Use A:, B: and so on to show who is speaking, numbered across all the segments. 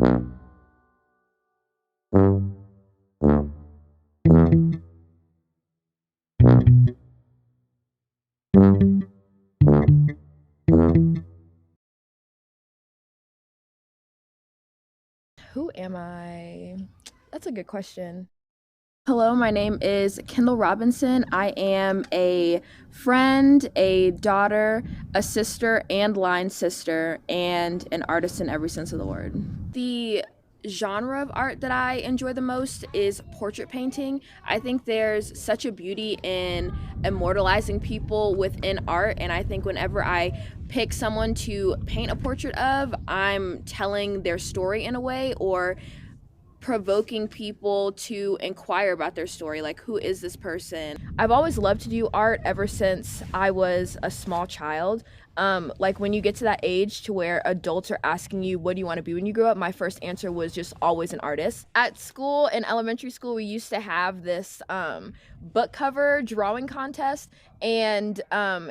A: Who am I? That's a good question. Hello, my name is Kendall Robinson. I am a friend, a daughter, a sister and line sister, and an artist in every sense of the word. The genre of art that I enjoy the most is portrait painting. I think there's such a beauty in immortalizing people within art, and I think whenever I pick someone to paint a portrait of, I'm telling their story in a way, or provoking people to inquire about their story, like who is this person. I've always loved to do art ever since I was a small child. Like when you get to that age to where adults are asking you what do you want to be when you grow up, my first answer was just always an artist. At school, in elementary school, we used to have this book cover drawing contest, and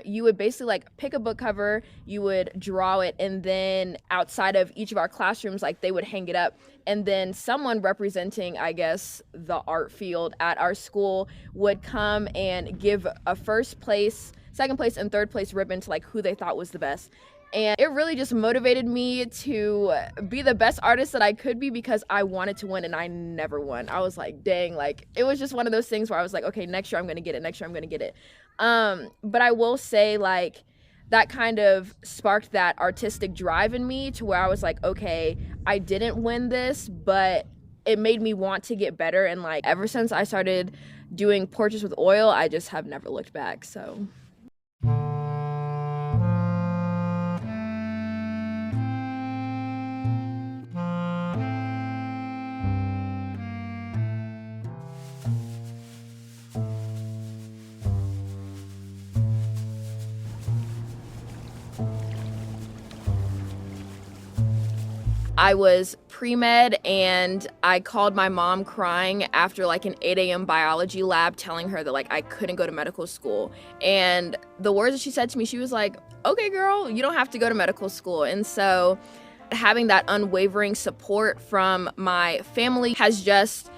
A: you would basically like pick a book cover, you would draw it, and then outside of each of our classrooms, like they would hang it up, and then someone representing, I guess, the art field at our school would come and give a first place, second place, and third place ribbon to like who they thought was the best. And it really just motivated me to be the best artist that I could be, because I wanted to win and I never won. I was like, dang, like it was just one of those things where I was like, okay, next year I'm gonna get it, next year I'm gonna get it. But I will say, like, that kind of sparked that artistic drive in me to where I was like, okay, I didn't win this, but it made me want to get better. And like ever since I started doing portraits with oil, I just have never looked back. So I was pre-med, and I called my mom crying after like an 8 a.m. biology lab, telling her that like I couldn't go to medical school. And the words that she said to me, she was like, okay girl, you don't have to go to medical school. And so having that unwavering support from my family has just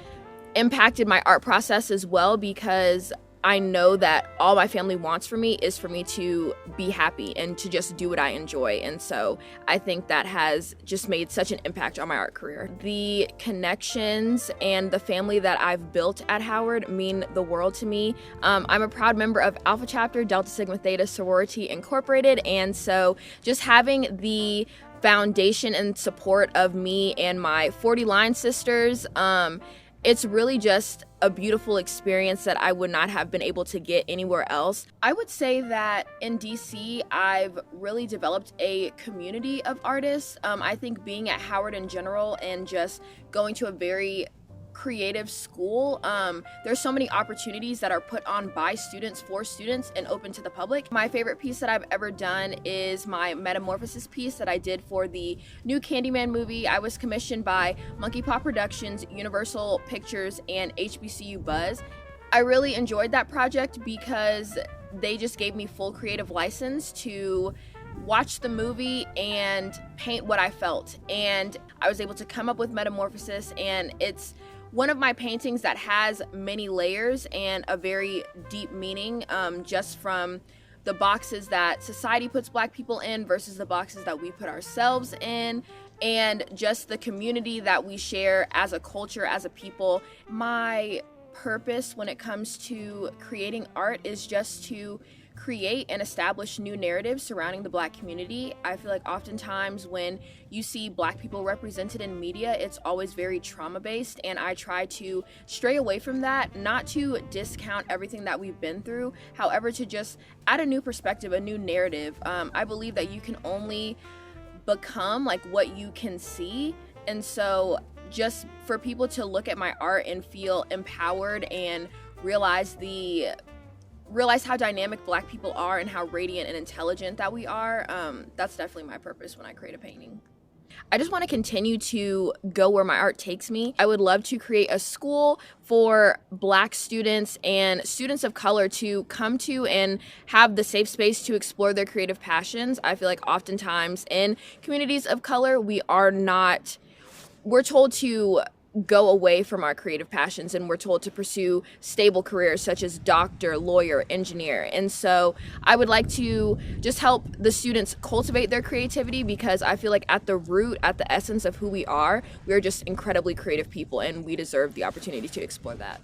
A: impacted my art process as well, because I know that all my family wants for me is for me to be happy and to just do what I enjoy. And so I think that has just made such an impact on my art career. The connections and the family that I've built at Howard mean the world to me. I'm a proud member of Alpha Chapter Delta Sigma Theta Sorority Incorporated. And so just having the foundation and support of me and my 40 line sisters, it's really just a beautiful experience that I would not have been able to get anywhere else. I would say that in DC, I've really developed a community of artists. I think being at Howard in general and just going to a very creative school, there's so many opportunities that are put on by students for students and open to the public. My favorite piece that I've ever done is my Metamorphosis piece that I did for the new Candyman movie. I was commissioned by Monkey Paw Productions, Universal Pictures, and HBCU Buzz. I really enjoyed that project because they just gave me full creative license to watch the movie and paint what I felt. And I was able to come up with Metamorphosis, and it's one of my paintings that has many layers and a very deep meaning, just from the boxes that society puts Black people in versus the boxes that we put ourselves in, and just the community that we share as a culture, as a people. My purpose when it comes to creating art is just to create and establish new narratives surrounding the Black community. I feel like oftentimes when you see Black people represented in media, it's always very trauma-based, and I try to stray away from that, not to discount everything that we've been through, however, to just add a new perspective, a new narrative. I believe that you can only become like what you can see, and so just for people to look at my art and feel empowered and realize how dynamic Black people are and how radiant and intelligent that we are, that's definitely my purpose when I create a painting. I just want to continue to go where my art takes me. I would love to create a school for Black students and students of color to come to and have the safe space to explore their creative passions. I feel like oftentimes in communities of color, we're told to go away from our creative passions, and we're told to pursue stable careers such as doctor, lawyer, engineer. And so I would like to just help the students cultivate their creativity, because I feel like at the root, at the essence of who we are just incredibly creative people, and we deserve the opportunity to explore that.